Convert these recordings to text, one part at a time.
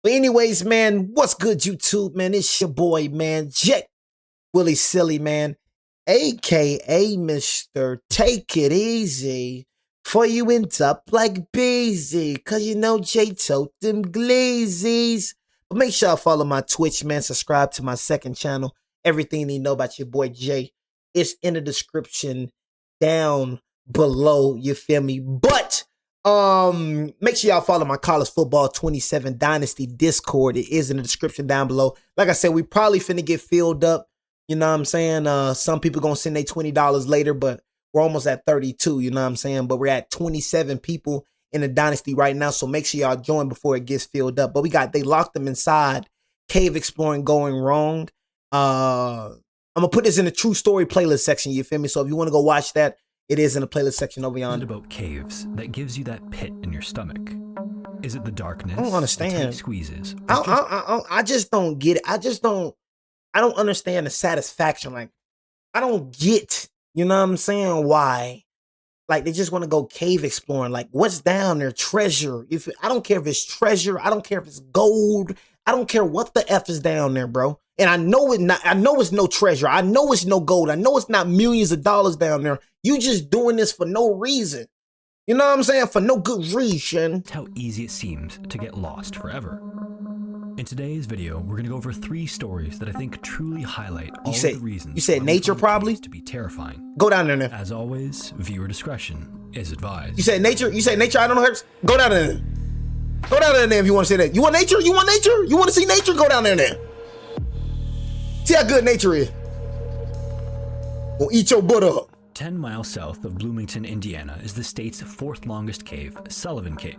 But anyways, man, what's good, YouTube, man? It's your boy, man, Jake Willie Silly, man, aka Mr. Take It Easy. For you end up like Beezy, cause you know Jay tote them glazies. But make sure I follow my Twitch, man. Subscribe to my second channel. Everything you know about your boy Jay is in the description down below. You feel me? But make sure y'all follow my college football 27 dynasty Discord. It is in the description down below. Like I said, we probably finna get filled up. You know what I'm saying? Some people gonna send their $20 later, but we're almost at 32, you know what I'm saying? But we're at 27 people in the dynasty right now, so make sure y'all join before it gets filled up. But they locked them inside. Cave exploring going wrong. I'm gonna put this in the true story playlist section, you feel me? So if you want to go watch that, it is in the playlist section over yonder. Is it about caves that gives you that pit in your stomach? Is it the darkness? I don't understand. Squeezes. I just don't get it. I don't understand the satisfaction. Like, I don't get, you know what I'm saying, why? Like, they just want to go cave exploring. Like, what's down there? Treasure. I don't care if it's treasure. I don't care if it's gold. I don't care what the F is down there, bro. And I know it's no treasure. I know it's no gold. I know it's not millions of dollars down there. You just doing this for no reason. You know what I'm saying? For no good reason. That's how easy it seems to get lost forever. In today's video, we're going to go over 3 stories that I think truly highlight all the reasons. You said nature, probably? To be terrifying. Go down there now. As always, viewer discretion is advised. You said nature? You said nature? I don't know. Go down there. Go down there if you want to say that. You want nature? You want nature? You want to see nature? Go down there now. See how good nature is. Gonna eat your butt up. 10 miles south of Bloomington, Indiana is the state's 4th longest cave, Sullivan Cave.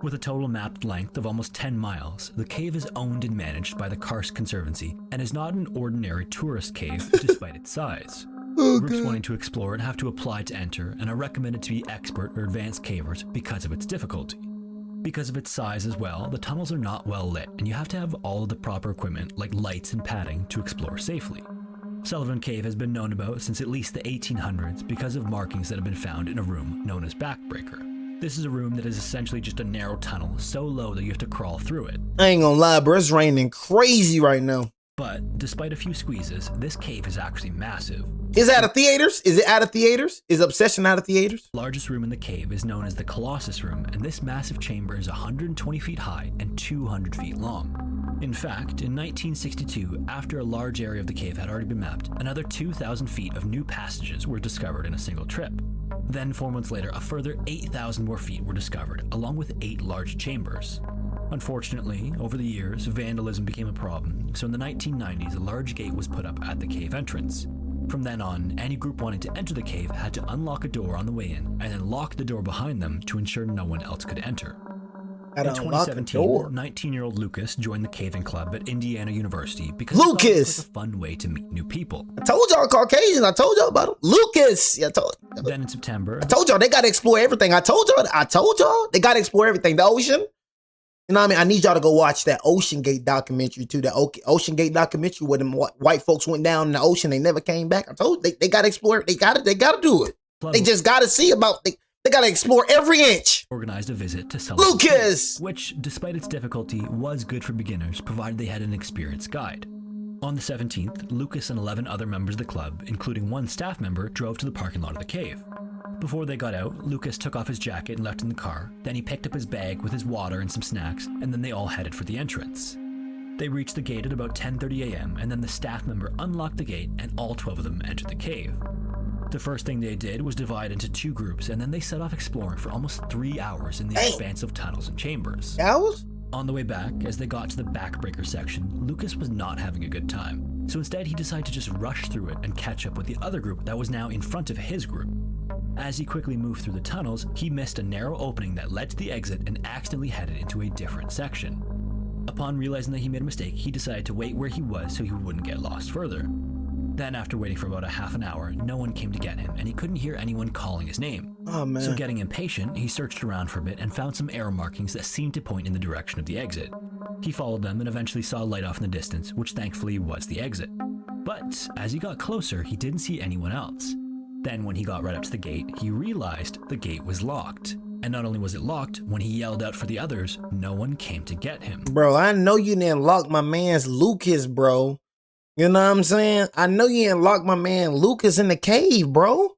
With a total mapped length of almost 10 miles, the cave is owned and managed by the Karst Conservancy and is not an ordinary tourist cave despite its size. Groups wanting to explore it have to apply to enter and are recommended to be expert or advanced cavers because of its difficulty. Because of its size as well, the tunnels are not well lit and you have to have all of the proper equipment like lights and padding to explore safely. Sullivan Cave has been known about since at least the 1800s because of markings that have been found in a room known as Backbreaker. This is a room that is essentially just a narrow tunnel so low that you have to crawl through it. I ain't gonna lie, bro, it's raining crazy right now. But despite a few squeezes, this cave is actually massive. Is it out of theaters? Is it out of theaters? Is Obsession out of theaters? The largest room in the cave is known as the Colossus Room, and this massive chamber is 120 feet high and 200 feet long. In fact, in 1962, after a large area of the cave had already been mapped, another 2,000 feet of new passages were discovered in a single trip. Then 4 months later, a further 8,000 more feet were discovered, along with 8 large chambers. Unfortunately, over the years, vandalism became a problem, so in the 1990s, a large gate was put up at the cave entrance. From then on, any group wanting to enter the cave had to unlock a door on the way in, and then lock the door behind them to ensure no one else could enter. In 2017, 19-year-old Lucas joined the caving club at Indiana University because it was a fun way to meet new people. I told y'all Caucasians. I told y'all about him. Lucas. Yeah, I told you. Then in September, I told y'all they got to explore everything. I told y'all they got to explore everything. The ocean. You know what I mean? I need y'all to go watch that Ocean Gate documentary too. That Ocean Gate documentary where them white folks went down in the ocean. They never came back. I told you, they got to explore it. They got to do it. They just got to see about They got to explore every inch. Organized a visit to Sullivan Lucas, Cave, which, despite its difficulty, was good for beginners, provided they had an experienced guide. On the 17th, Lucas and 11 other members of the club, including one staff member, drove to the parking lot of the cave. Before they got out, Lucas took off his jacket and left in the car. Then he picked up his bag with his water and some snacks, and then they all headed for the entrance. They reached the gate at about 10:30 a.m., and then the staff member unlocked the gate, and all 12 of them entered the cave. The first thing they did was divide into 2 groups, and then they set off exploring for almost 3 hours in the expanse of tunnels and chambers. Hours? On the way back, as they got to the Backbreaker section, Lucas was not having a good time. So instead, he decided to just rush through it and catch up with the other group that was now in front of his group. As he quickly moved through the tunnels, he missed a narrow opening that led to the exit and accidentally headed into a different section. Upon realizing that he made a mistake, he decided to wait where he was so he wouldn't get lost further. Then, after waiting for about a half an hour, no one came to get him, and he couldn't hear anyone calling his name. Oh, man. So getting impatient, he searched around for a bit and found some arrow markings that seemed to point in the direction of the exit. He followed them and eventually saw a light off in the distance, which thankfully was the exit. But as he got closer, he didn't see anyone else. Then when he got right up to the gate, he realized the gate was locked. And not only was it locked, when he yelled out for the others, no one came to get him. Bro, I know you didn't lock my man's Lucas, bro. You know what I'm saying? I know you didn't lock my man Lucas in the cave, bro.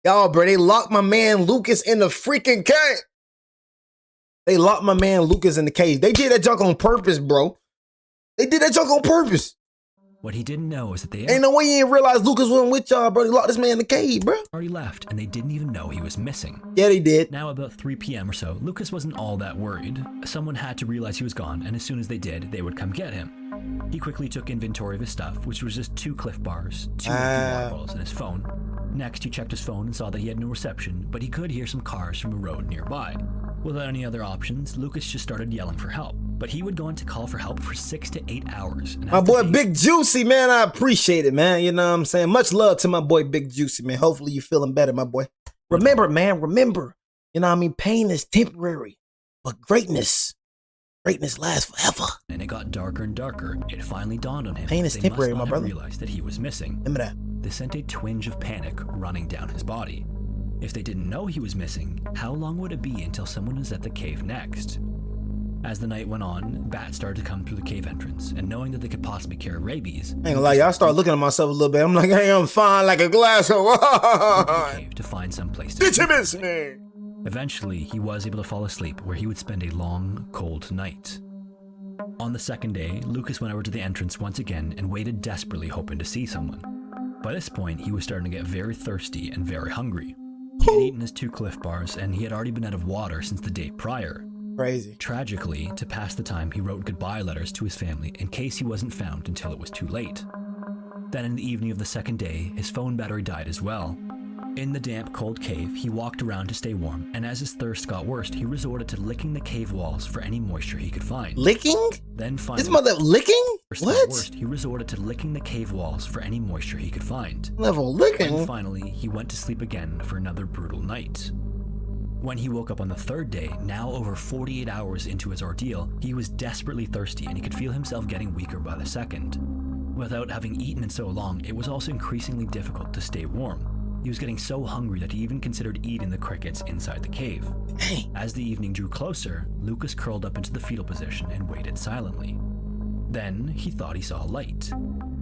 Y'all, bro, they locked my man Lucas in the freaking cave. They locked my man Lucas in the cave. They did that junk on purpose, bro. They did that junk on purpose. What he didn't know is that they Ain't no way you didn't realize Lucas wasn't with y'all, bro. They locked this man in the cave, bro. already left, and they didn't even know he was missing. Yeah, they did. Now about 3 p.m. or so, Lucas wasn't all that worried. Someone had to realize he was gone, and as soon as they did, they would come get him. He quickly took inventory of his stuff, which was just 2 Cliff Bars, 2 empty water bottles, and his phone. Next, he checked his phone and saw that he had no reception, but he could hear some cars from a road nearby. Without any other options, Lucas just started yelling for help. But he would go on to call for help for 6 to 8 hours. And my boy Big Juicy, man, I appreciate it, man. You know what I'm saying? Much love to my boy Big Juicy, man. Hopefully you feeling better, my boy. Remember, man, remember. You know what I mean? Pain is temporary, but greatness lasts forever. And it got darker and darker. It finally dawned on him. Pain is temporary, my brother. Realized that he was missing. Remember that. This sent a twinge of panic running down his body. If they didn't know he was missing, how long would it be until someone was at the cave next? As the night went on, bats started to come through the cave entrance, and knowing that they could possibly carry rabies, I ain't gonna lie, y'all start looking at myself a little bit. I'm like, hey, I'm fine like a glass of wine. Cave to find some place to Did you sleep. miss me? Eventually, he was able to fall asleep, where he would spend a long, cold night. On the second day, Lucas went over to the entrance once again and waited desperately, hoping to see someone. By this point, he was starting to get very thirsty and very hungry. He had eaten his 2 Cliff Bars, and he had already been out of water since the day prior. Crazy. Tragically, to pass the time, he wrote goodbye letters to his family in case he wasn't found until it was too late. Then in the evening of the second day, his phone battery died as well. In the damp, cold cave, he walked around to stay warm, and as his thirst got worse, he resorted to licking the cave walls for any moisture he could find. Licking? Then finally, This mother licking? What? Worst, he resorted to licking the cave walls for any moisture he could find. Level licking? And finally, he went to sleep again for another brutal night. When he woke up on the third day, now over 48 hours into his ordeal, he was desperately thirsty and he could feel himself getting weaker by the second. Without having eaten in so long, it was also increasingly difficult to stay warm. He was getting so hungry that he even considered eating the crickets inside the cave. Hey. As the evening drew closer, Lucas curled up into the fetal position and waited silently. Then he thought he saw a light.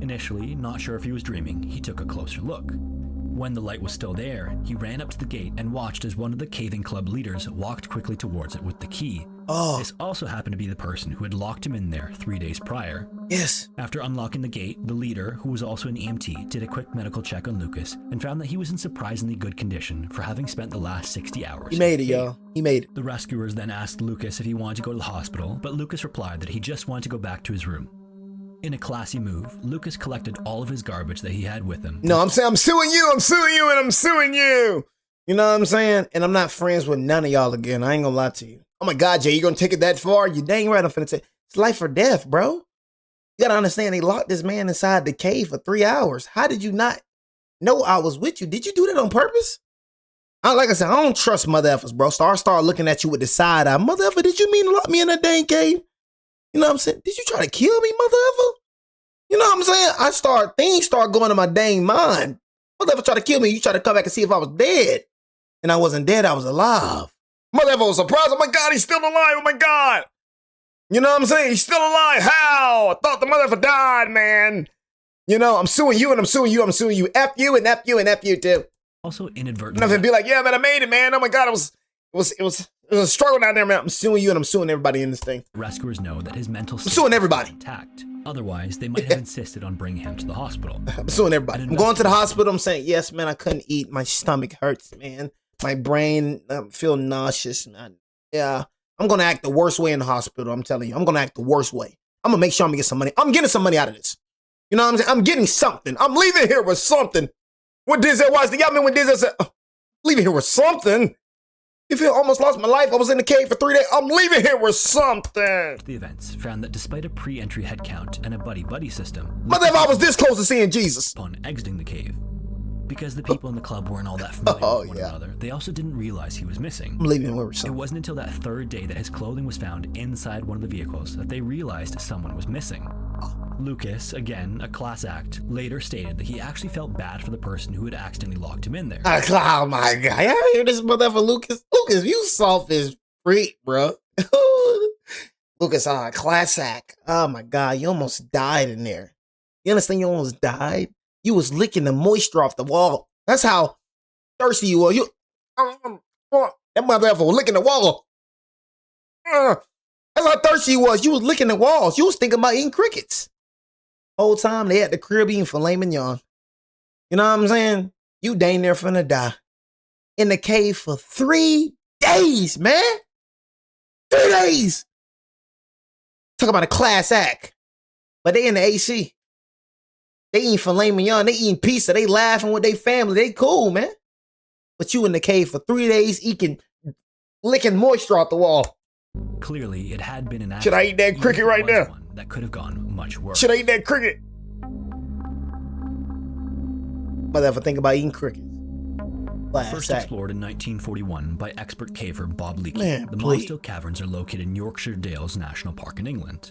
Initially, not sure if he was dreaming, he took a closer look. When the light was still there, he ran up to the gate and watched as one of the caving club leaders walked quickly towards it with the key. Oh. This also happened to be the person who had locked him in there 3 days prior. Yes. After unlocking the gate, the leader, who was also an EMT, did a quick medical check on Lucas and found that he was in surprisingly good condition for having spent the last 60 hours. He made it, y'all. He made it. The rescuers then asked Lucas if he wanted to go to the hospital, but Lucas replied that he just wanted to go back to his room. In a classy move, Lucas collected all of his garbage that he had with him. No, I'm saying I'm suing you, and I'm suing you. You know what I'm saying? And I'm not friends with none of y'all again. I ain't gonna lie to you. Oh my God, Jay, you gonna take it that far? You dang right I'm finna take it's life or death, bro. You gotta understand, they locked this man inside the cave for 3 hours. How did you not know I was with you? Did you do that on purpose? Like I said, I don't trust mother effers, bro. Start looking at you with the side eye. Mother effer, did you mean to lock me in that dang cave? You know what I'm saying? Did you try to kill me, mother effer? You know what I'm saying? Things start going to my dang mind. Mother effer tried to kill me. You tried to come back and see if I was dead. And I wasn't dead, I was alive. Mother effer was surprised. Oh my God, he's still alive. Oh my God. You know what I'm saying? He's still alive. How? I thought the mother effer died, man. You know, I'm suing you and I'm suing you. I'm suing you. F you and F you and F you too. Also inadvertently. Nothing be like, yeah, man, I made it, man. Oh my God, it was a struggle down there, man. I'm suing you and I'm suing everybody in this thing. Rescuers know that his mental state I'm suing everybody. was intact. Otherwise, they might have insisted on bringing him to the hospital. I'm suing everybody. I'm going to the hospital. I'm saying, yes, man, I couldn't eat. My stomach hurts, man. My brain, I feel nauseous, man. Yeah, I'm going to act the worst way in the hospital. I'm telling you, I'm going to act the worst way. I'm going to make sure I'm going to get some money. I'm getting some money out of this. You know what I'm saying? I'm getting something. I'm leaving here with something. What Denzel was, y'all mean when Denzel said, leaving here with something? You feel almost lost my life. I was in the cave for 3 days. I'm leaving here with something. The events found that despite a pre-entry head count and a buddy-buddy system, Mother, if I was this close to seeing Jesus. Upon exiting the cave, because the people in the club weren't all that familiar with one another, they also didn't realize he was missing. I'm leaving here with something. It wasn't until that third day that his clothing was found inside one of the vehicles that they realized someone was missing. Lucas, again a class act, later stated that he actually felt bad for the person who had accidentally locked him in there. Oh my God. Y'all hear this motherfucker, Lucas? Lucas, you soft as freak, bro. Lucas, class act. Oh my God, you almost died in there. You understand you almost died? You was licking the moisture off the wall. That's how thirsty you were. That motherfucker was licking the wall. That's how thirsty you was. You was licking the walls. You was thinking about eating crickets. Whole time they at the crib eating filet mignon. You know what I'm saying? You dang near finna die. In the cave for 3 days, man. 3 days. Talk about a class act. But they in the AC. They eating filet mignon. They eating pizza. They laughing with their family. They cool, man. But you in the cave for 3 days licking moisture off the wall. Clearly, it had been an accident. Should I eat that cricket right now? That could have gone much worse. Should I eat that cricket? Motherfucker think about eating crickets. First explored in 1941 by expert caver Bob Leakey, the Mossdale Caverns are located in Yorkshire Dales National Park in England.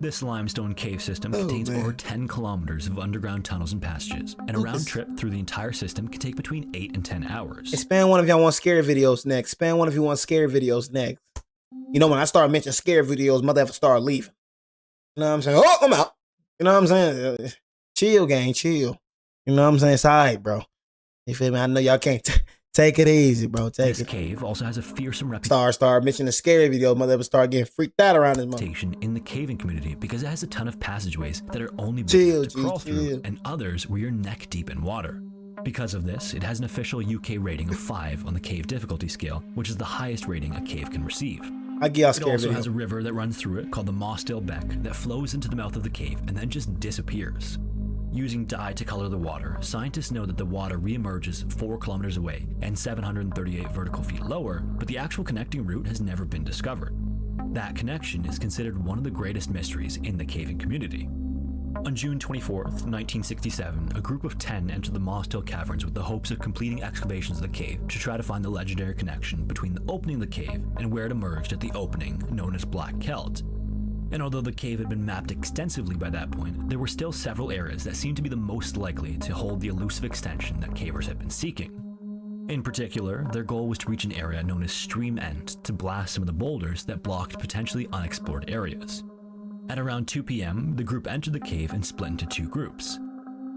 This limestone cave system contains over 10 kilometers of underground tunnels and passages, and a round trip through the entire system can take between 8 and 10 hours. Expand one if y'all want scary videos next. Expand one if you want scary videos next. You know, when I start mentioning scary videos, motherfuckers start leaving. You know what I'm saying? Oh, I'm out. You know what I'm saying? Chill, gang, chill. You know what I'm saying? It's all right, bro. You feel me? I know y'all can't take it easy, bro. This cave also has a fearsome reputation. Start mentioning the scary video, motherfuckers start getting freaked out around this mother. In the caving community because it has a ton of passageways that are only built to crawl through, and others where you're neck deep in water. Because of this, it has an official UK rating of 5 on the cave difficulty scale, which is the highest rating a cave can receive. It also has a river that runs through it called the Mossdale Beck that flows into the mouth of the cave and then just disappears. Using dye to color the water, scientists know that the water reemerges 4 kilometers away and 738 vertical feet lower, but the actual connecting route has never been discovered. That connection is considered one of the greatest mysteries in the caving community. On June 24th, 1967, a group of 10 entered the Mossdale Caverns with the hopes of completing excavations of the cave to try to find the legendary connection between the opening of the cave and where it emerged at the opening, known as Black Kelt. And although the cave had been mapped extensively by that point, there were still several areas that seemed to be the most likely to hold the elusive extension that cavers had been seeking. In particular, their goal was to reach an area known as Stream End to blast some of the boulders that blocked potentially unexplored areas. At around 2 p.m., the group entered the cave and split into 2 groups.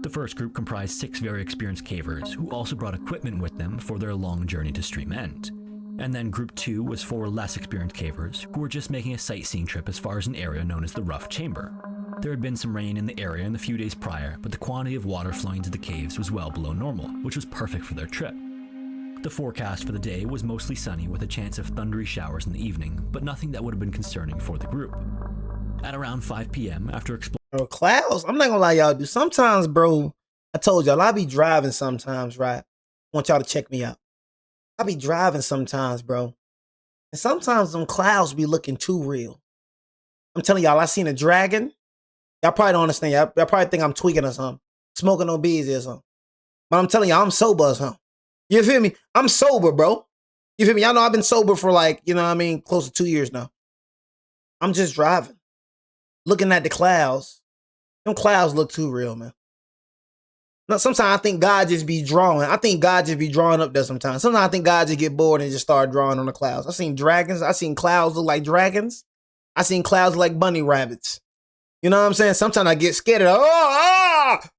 The first group comprised 6 very experienced cavers who also brought equipment with them for their long journey to Stream End. And then group 2 was 4 less experienced cavers who were just making a sightseeing trip as far as an area known as the Rough Chamber. There had been some rain in the area in the few days prior, but the quantity of water flowing into the caves was well below normal, which was perfect for their trip. The forecast for the day was mostly sunny with a chance of thundery showers in the evening, but nothing that would have been concerning for the group. At around 5 p.m., after exploring clouds, I'm not gonna lie, y'all, dude. Sometimes, bro, I told y'all, I be driving sometimes, right? I want y'all to check me out. I be driving sometimes, bro. And sometimes them clouds be looking too real. I'm telling y'all, I seen a dragon. Y'all probably don't understand. Y'all probably think I'm tweaking or something. Smoking no bees or something. But I'm telling y'all, I'm sober or something. You feel me? I'm sober, bro. You feel me? Y'all know I've been sober for like, you know what I mean, close to 2 years now. I'm just driving. Looking at the clouds. Them clouds look too real, man. Now, sometimes I think God just be drawing. I think God just be drawing up there sometimes. Sometimes I think God just get bored and just start drawing on the clouds. I seen dragons. I seen clouds look like dragons. I seen clouds like bunny rabbits. You know what I'm saying? Sometimes I get scared of,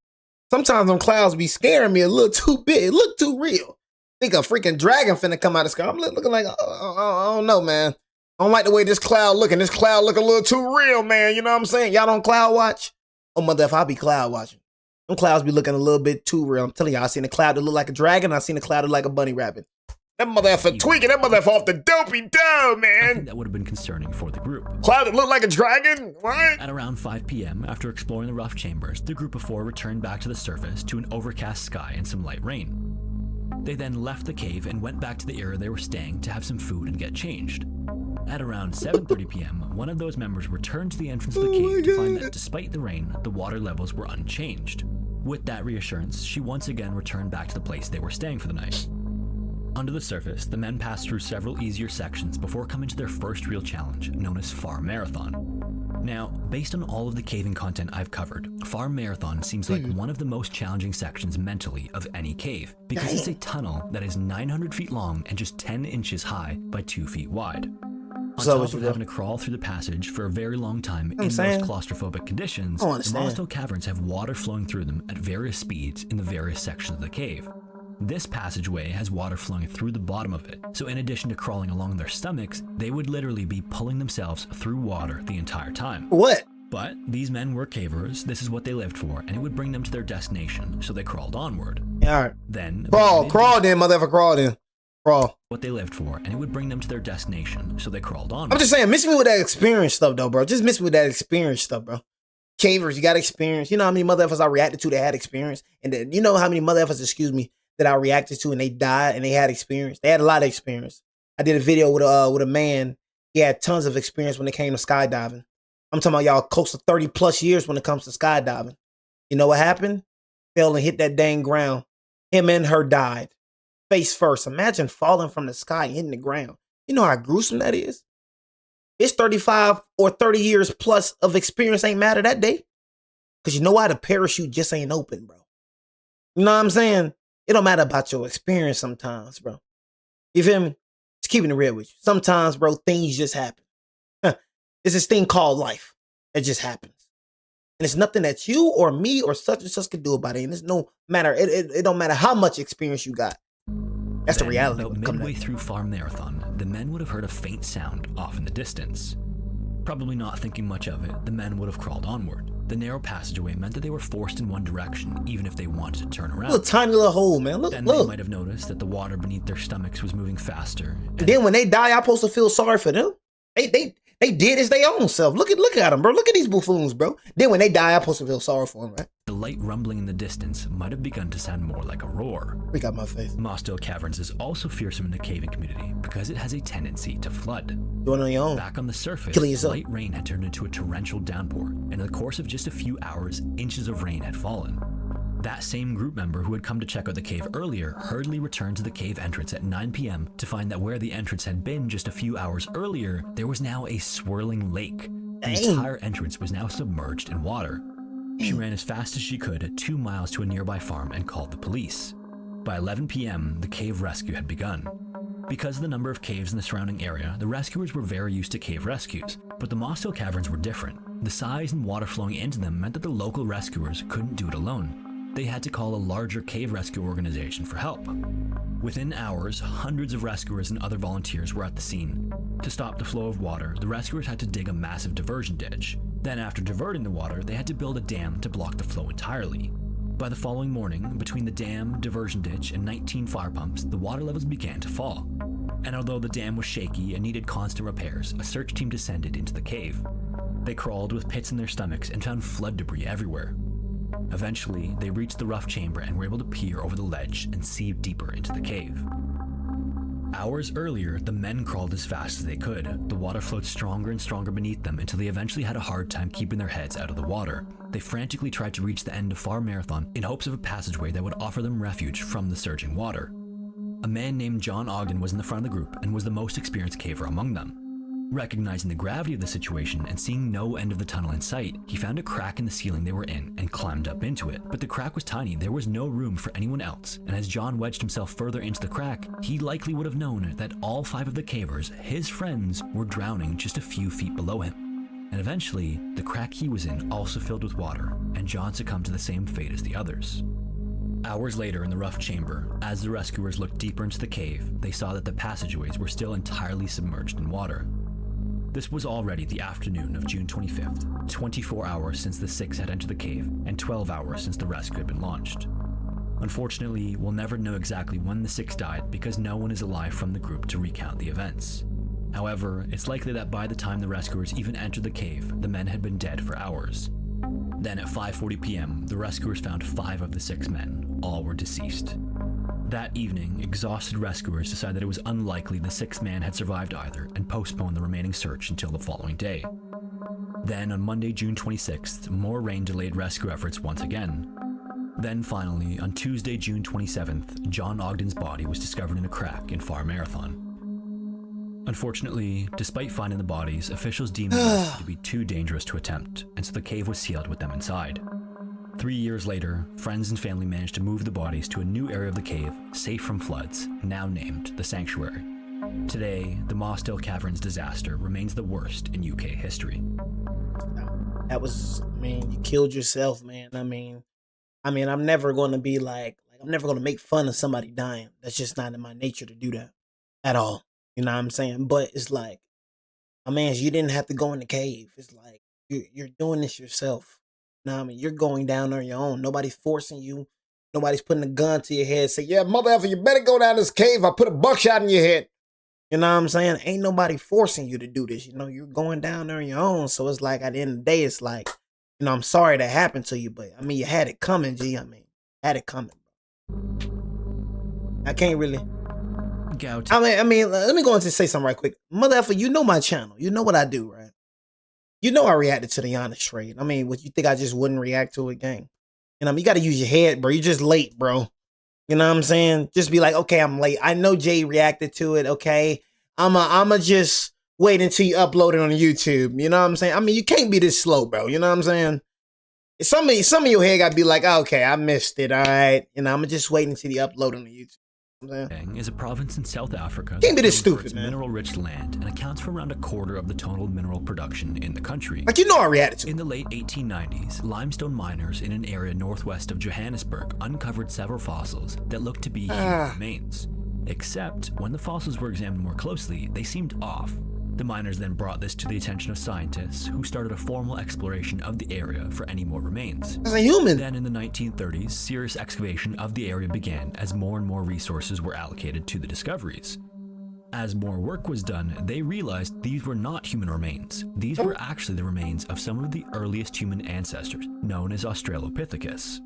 Sometimes them clouds be scaring me a little too big. It look too real. Think a freaking dragon finna come out of the sky. I'm looking like, I don't know, man. I don't like the way this cloud looking. This cloud look a little too real, man. You know what I'm saying? Y'all don't cloud watch? Oh, mother, if I be cloud watching. Them clouds be looking a little bit too real. I'm telling y'all, I seen a cloud that look like a dragon. I seen a cloud that look like a bunny rabbit. That motherfucker tweaking. That motherfucker off the dopey dough, man. That would have been concerning for the group. Cloud that looked like a dragon? What? At around 5 p.m., after exploring the rough chambers, the group of 4 returned back to the surface to an overcast sky and some light rain. They then left the cave and went back to the area they were staying to have some food and get changed. At around 7:30 p.m., one of those members returned to the entrance of the cave to find that despite the rain, the water levels were unchanged. With that reassurance, she once again returned back to the place they were staying for the night. Under the surface, the men passed through several easier sections before coming to their first real challenge, known as Far Marathon. Now, Now, based on all of the caving content I've covered, Farm Marathon seems like one of the most challenging sections mentally of any cave, because it's a tunnel that is 900 feet long and just 10 inches high by 2 feet wide. On top of having to crawl through the passage for a very long time in those claustrophobic conditions, the Mosto Caverns have water flowing through them at various speeds in the various sections of the cave. This passageway has water flowing through the bottom of it, so in addition to crawling along their stomachs, they would literally be pulling themselves through water the entire time. What? But these men were cavers, this is what they lived for, and it would bring them to their destination, so they crawled onward. Alright. Then crawl then, motherfucker, crawl then. Crawl. What they lived for, and it would bring them to their destination, so they crawled onward. I'm just saying, miss me with that experience stuff though, bro. Just miss me with that experience stuff, bro. Cavers, you got experience. You know how many motherfuckers I reacted to that had experience? And then you know how many motherfuckers, that I reacted to and they died and they had experience. They had a lot of experience. I did a video with a man. He had tons of experience when it came to skydiving. I'm talking about y'all close to 30 plus years when it comes to skydiving. You know what happened? Fell and hit that dang ground. Him and her died. Face first. Imagine falling from the sky and hitting the ground. You know how gruesome that is? It's 35 or 30 years plus of experience ain't matter that day. Because you know why? The parachute just ain't open, bro. You know what I'm saying? It don't matter about your experience sometimes, bro. You feel me? Just keeping it real with you. Sometimes, bro, things just happen. It's this thing called life. It just happens. And it's nothing that you or me or such and such can do about it. And it's no matter, it don't matter how much experience you got. That's the reality. About midway through Farm Marathon, the men would have heard a faint sound off in the distance. Probably not thinking much of it, the men would have crawled onward. The narrow passageway meant that they were forced in one direction, even if they wanted to turn around. Look, tiny little hole, man. Look, then look. They might have noticed that the water beneath their stomachs was moving faster. And then when they die, I'm supposed to feel sorry for them. They did as their own self. Look at them, bro. Look at these buffoons, bro. Then when they die, I'm supposed to feel sorry for them, right? The light rumbling in the distance might have begun to sound more like a roar. We got my face. Mosto Caverns is also fearsome in the caving community because it has a tendency to flood. Doing it on your own. Back on the surface, light rain had turned into a torrential downpour, and in the course of just a few hours, inches of rain had fallen. That same group member who had come to check out the cave earlier hurriedly returned to the cave entrance at 9 p.m. to find that where the entrance had been just a few hours earlier, there was now a swirling lake. The entire entrance was now submerged in water. She ran as fast as she could at 2 miles to a nearby farm and called the police. By 11 p.m., the cave rescue had begun. Because of the number of caves in the surrounding area, the rescuers were very used to cave rescues, but the Mosto Caverns were different. The size and water flowing into them meant that the local rescuers couldn't do it alone. They had to call a larger cave rescue organization for help. Within hours, hundreds of rescuers and other volunteers were at the scene. To stop the flow of water, the rescuers had to dig a massive diversion ditch. Then after diverting the water, they had to build a dam to block the flow entirely. By the following morning, between the dam, diversion ditch, and 19 fire pumps, the water levels began to fall. And although the dam was shaky and needed constant repairs, a search team descended into the cave. They crawled with pits in their stomachs and found flood debris everywhere. Eventually, they reached the rough chamber and were able to peer over the ledge and see deeper into the cave. Hours earlier, the men crawled as fast as they could. The water flowed stronger and stronger beneath them until they eventually had a hard time keeping their heads out of the water. They frantically tried to reach the end of Farm Marathon in hopes of a passageway that would offer them refuge from the surging water. A man named John Ogden was in the front of the group and was the most experienced caver among them. Recognizing the gravity of the situation and seeing no end of the tunnel in sight, he found a crack in the ceiling they were in and climbed up into it. But the crack was tiny, there was no room for anyone else, and as John wedged himself further into the crack, he likely would have known that all 5 of the cavers, his friends, were drowning just a few feet below him. And eventually, the crack he was in also filled with water, and John succumbed to the same fate as the others. Hours later in the rough chamber, as the rescuers looked deeper into the cave, they saw that the passageways were still entirely submerged in water. This was already the afternoon of June 25th, 24 hours since the 6 had entered the cave, and 12 hours since the rescue had been launched. Unfortunately, we'll never know exactly when the 6 died because no one is alive from the group to recount the events. However, it's likely that by the time the rescuers even entered the cave, the men had been dead for hours. Then at 5:40 p.m., the rescuers found 5 of the 6 men. All were deceased. That evening, exhausted rescuers decided that it was unlikely the 6th man had survived either and postponed the remaining search until the following day. Then on Monday, June 26th, more rain delayed rescue efforts once again. Then finally, on Tuesday, June 27th, John Ogden's body was discovered in a crack in Farm Marathon. Unfortunately, despite finding the bodies, officials deemed them to be too dangerous to attempt, and so the cave was sealed with them inside. 3 years later, friends and family managed to move the bodies to a new area of the cave, safe from floods, now named the Sanctuary. Today, the Mossdale Caverns disaster remains the worst in UK history. That was, you killed yourself, man. I'm never going to be I'm never going to make fun of somebody dying. That's just not in my nature to do that at all. You know what I'm saying? But it's like, my man, you didn't have to go in the cave. It's like, you're doing this yourself. You know what I mean? You're going down on your own. Nobody's forcing you. Nobody's putting a gun to your head. Say, yeah, mother effer, you better go down this cave. I put a buckshot in your head. You know what I'm saying? Ain't nobody forcing you to do this. You know, you're going down there on your own. So it's like, at the end of the day, it's like, I'm sorry that happened to you, but you had it coming, G. Had it coming. I can't really. Gout. Let me go into say something right quick. Mother effer, you know my channel. You know what I do, right? You know I reacted to the honest trade. What you think I just wouldn't react to it, gang? You got to use your head, bro. You're just late, bro. You know what I'm saying? Just be like, okay, I'm late. I know Jay reacted to it, okay? I'ma just wait until you upload it on YouTube. You know what I'm saying? You can't be this slow, bro. You know what I'm saying? Some of your head got to be like, oh, okay, I missed it, all right? I'ma just wait until you upload it on YouTube. Is a province in South Africa. Can't be this stupid, man. Mineral-rich land and accounts for around a quarter of the total mineral production in the country. I reacted to it. In the late 1890s, limestone miners in an area northwest of Johannesburg uncovered several fossils that looked to be human remains. Except, when the fossils were examined more closely, they seemed off. The miners then brought this to the attention of scientists, who started a formal exploration of the area for any more remains. As a human. Then in the 1930s, serious excavation of the area began as more and more resources were allocated to the discoveries. As more work was done, they realized these were not human remains. These were actually the remains of some of the earliest human ancestors, known as Australopithecus.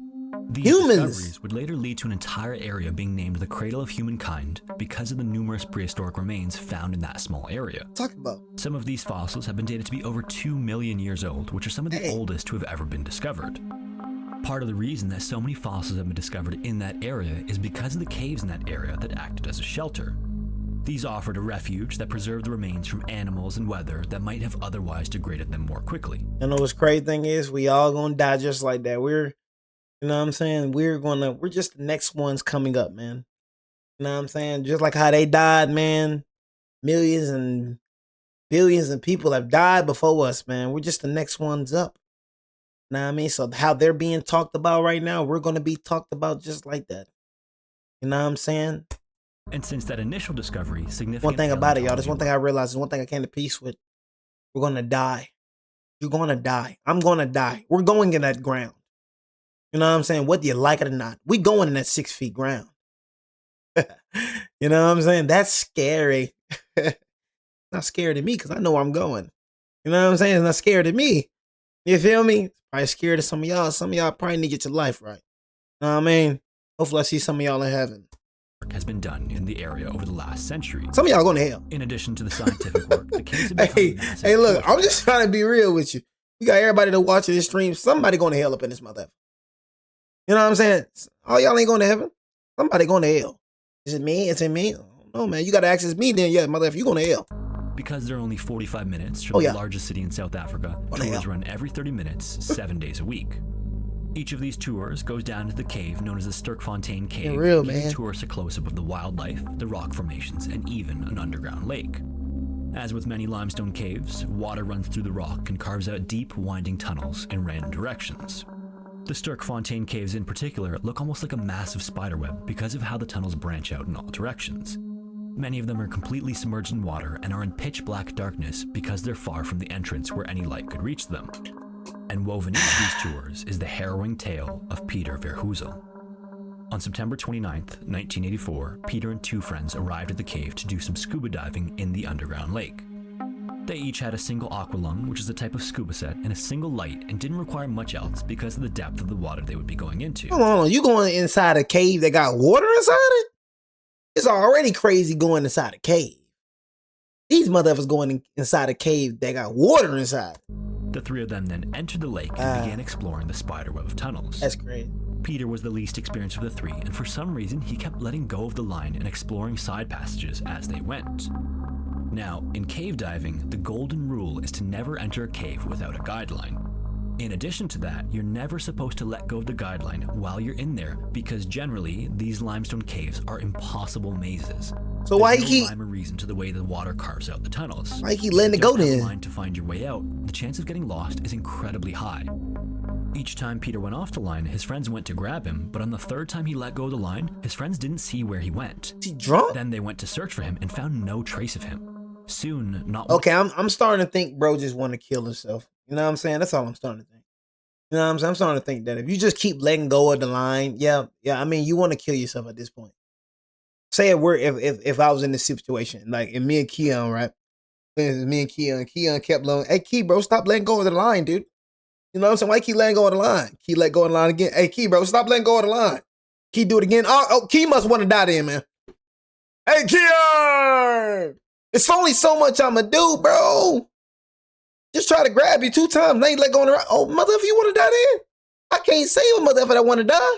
These discoveries would later lead to an entire area being named the Cradle of Humankind because of the numerous prehistoric remains found in that small area. Talk about. Some of these fossils have been dated to be over 2 million years old, which are some of the oldest to have ever been discovered. Part of the reason that so many fossils have been discovered in that area is because of the caves in that area that acted as a shelter. These offered a refuge that preserved the remains from animals and weather that might have otherwise degraded them more quickly. You know what's crazy thing is? We all gonna die just like that. You know what I'm saying? We're just the next ones coming up, man. You know what I'm saying? Just like how they died, man. Millions and billions of people have died before us, man. We're just the next ones up. You know what I mean? So how they're being talked about right now, we're going to be talked about just like that. You know what I'm saying? And since that initial discovery, significant... One thing about it, y'all. There's one thing I realized. There's one thing I came to peace with. We're going to die. You're going to die. I'm going to die. We're going in that ground. You know what I'm saying? Whether you like it or not, we going in that 6 feet ground. You know what I'm saying? That's scary. Not scary to me because I know where I'm going. You know what I'm saying? It's not scary to me. You feel me? It's probably scared of some of y'all. Some of y'all probably need to get your life right. You know what I mean? Hopefully I see some of y'all in heaven. Has been done in the area over the last century. Some of y'all going to hell. In addition to the scientific work, the caves have become hey, look, I'm just trying to be real with you. You got everybody that watching this stream. Somebody going to hell up in this mother. You know what I'm saying? All y'all ain't going to heaven. Somebody going to hell. Is it me? Is it me? No, man. You got to access me then. Yeah, mother, if you going to hell. Because they're only 45 minutes from the largest city in South Africa, tours run every 30 minutes, 7 days a week. Each of these tours goes down to the cave known as the Sterkfontein Cave, giving tourists a close-up of the wildlife, the rock formations, and even an underground lake. As with many limestone caves, water runs through the rock and carves out deep, winding tunnels in random directions. The Sterkfontein caves in particular look almost like a massive spiderweb because of how the tunnels branch out in all directions. Many of them are completely submerged in water and are in pitch black darkness because they're far from the entrance where any light could reach them. And woven into these tours is the harrowing tale of Peter Verhoezel. On September 29th, 1984, Peter and two friends arrived at the cave to do some scuba diving in the underground lake. They each had a single aqualung, which is a type of scuba set, and a single light, and didn't require much else because of the depth of the water they would be going into. Hold on, you going inside a cave that got water inside it? It's already crazy going inside a cave. These motherfuckers going inside a cave that got water inside. The three of them then entered the lake and began exploring the spiderweb of tunnels. That's great. Peter was the least experienced of the three, and for some reason he kept letting go of the line and exploring side passages as they went. Now, in cave diving, the golden rule is to never enter a cave without a guideline. In addition to that, you're never supposed to let go of the guideline while you're in there because generally, these limestone caves are impossible mazes. So why There's he no keep rhyme or reason to the way the water carves out the tunnels. why he keep letting it go If you don't have a then? line to find your way out, the chance of getting lost is incredibly high. Each time Peter went off the line, his friends went to grab him, but on the third time he let go of the line, his friends didn't see where he went. Is he drunk? Then they went to search for him and found no trace of him. Soon, not Okay, I'm starting to think bro just want to kill himself. You know what I'm saying? That's all I'm starting to think. You know what I'm saying? I'm starting to think that if you just keep letting go of the line, yeah, I mean, you want to kill yourself at this point. Say if I was in this situation, like and me and Keon, right? Me and Keon kept blowing, hey Key, bro, stop letting go of the line, dude. You know what I'm saying? Why Key letting go of the line? Key let go of the line again. Hey Key, bro, stop letting go of the line. Key do it again. Oh Key must want to die then, man. Hey Keon! It's only so much I'ma do, bro. Just try to grab you 2 times. They ain't let go on the right. Oh, mother, if you want to die then, I can't save a mother if I want to die.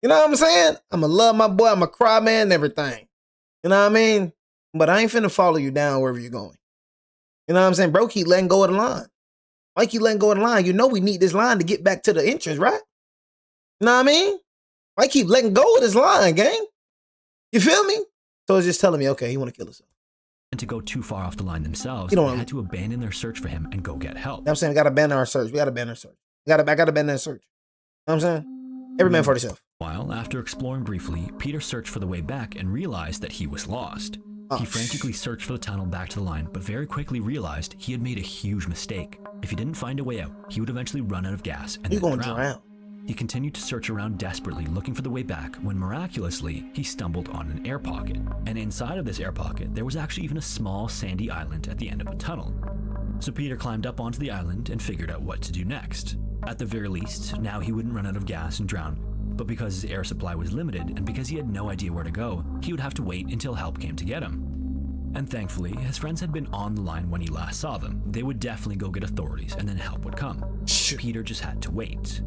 You know what I'm saying? I'ma love my boy. I'ma cry, man, and everything. You know what I mean? But I ain't finna follow you down wherever you're going. You know what I'm saying? Bro, keep letting go of the line. Why keep letting go of the line? You know we need this line to get back to the entrance, right? You know what I mean? Why keep letting go of this line, gang? You feel me? So it's just telling me, okay, he want to kill himself. to go too far off the line themselves, You know they had to abandon their search for him and go get help. You know what I'm saying? We got to abandon our search. We got to abandon our search. I got to abandon our search. You know what I'm saying? Every man for himself. While, after exploring briefly, Peter searched for the way back and realized that he was lost. He frantically searched for the tunnel back to the line, but very quickly realized he had made a huge mistake. If he didn't find a way out, he would eventually run out of gas and then drown. He continued to search around desperately, looking for the way back, when miraculously, he stumbled on an air pocket. And inside of this air pocket, there was actually even a small sandy island at the end of a tunnel. So Peter climbed up onto the island and figured out what to do next. At the very least, now he wouldn't run out of gas and drown, but because his air supply was limited and because he had no idea where to go, he would have to wait until help came to get him. And thankfully, his friends had been on the line when he last saw them. They would definitely go get authorities and then help would come. Peter just had to wait.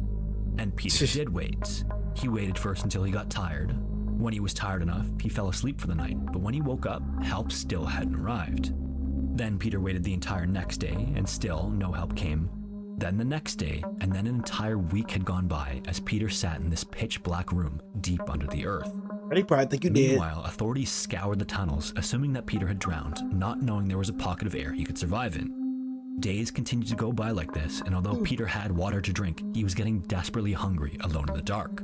And Peter did wait. He waited first until he got tired. When he was tired enough, he fell asleep for the night, but when he woke up, help still hadn't arrived. Then Peter waited the entire next day, and still no help came. Then the next day, and then an entire week had gone by as Peter sat in this pitch black room deep under the earth. They probably think you did. Meanwhile, authorities scoured the tunnels, assuming that Peter had drowned, not knowing there was a pocket of air he could survive in. Days continued to go by like this, and although Peter had water to drink, he was getting desperately hungry alone in the dark.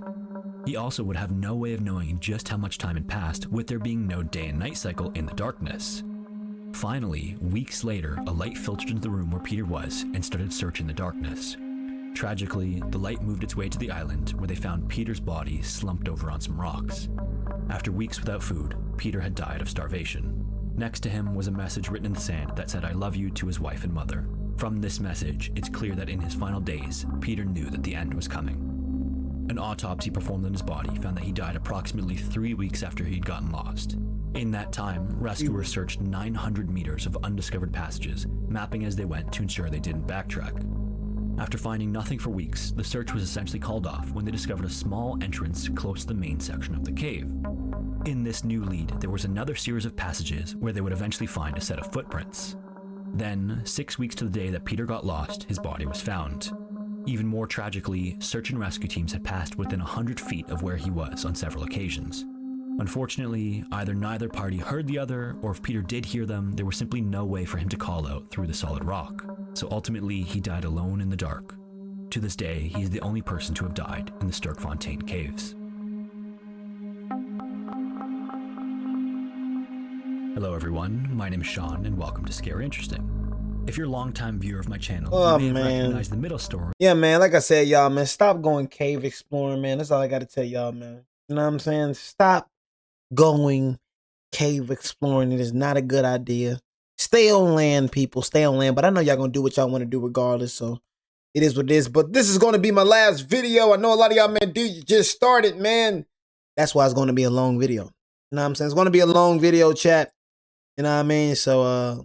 He also would have no way of knowing just how much time had passed, with there being no day and night cycle in the darkness. Finally, weeks later, a light filtered into the room where Peter was and started searching the darkness. Tragically, the light moved its way to the island, where they found Peter's body slumped over on some rocks. After weeks without food, Peter had died of starvation. Next to him was a message written in the sand that said, "I love you," to his wife and mother. From this message, it's clear that in his final days, Peter knew that the end was coming. An autopsy performed on his body found that he died approximately 3 weeks after he'd gotten lost. In that time, rescuers searched 900 meters of undiscovered passages, mapping as they went to ensure they didn't backtrack. After finding nothing for weeks, the search was essentially called off when they discovered a small entrance close to the main section of the cave. In this new lead, there was another series of passages where they would eventually find a set of footprints. Then, 6 weeks to the day that Peter got lost, his body was found. Even more tragically, search and rescue teams had passed within 100 feet of where he was on several occasions. Unfortunately, either neither party heard the other, or if Peter did hear them, there was simply no way for him to call out through the solid rock. So ultimately, he died alone in the dark. To this day, he is the only person to have died in the Sterkfontein Caves. Hello everyone, my name is Sean, and welcome to Scary Interesting. If you're a longtime viewer of my channel, you may have recognized the middle story. Yeah, man, like I said, y'all, man, stop going cave exploring, man. That's all I got to tell y'all, man. You know what I'm saying? Stop going cave exploring. It is not a good idea. Stay on land, people. Stay on land. But I know y'all going to do what y'all want to do regardless, so it is what it is. But this is going to be my last video. I know a lot of y'all, man, you just started, man. That's why it's going to be a long video. You know what I'm saying? It's going to be a long video, chat. You know what I mean? So,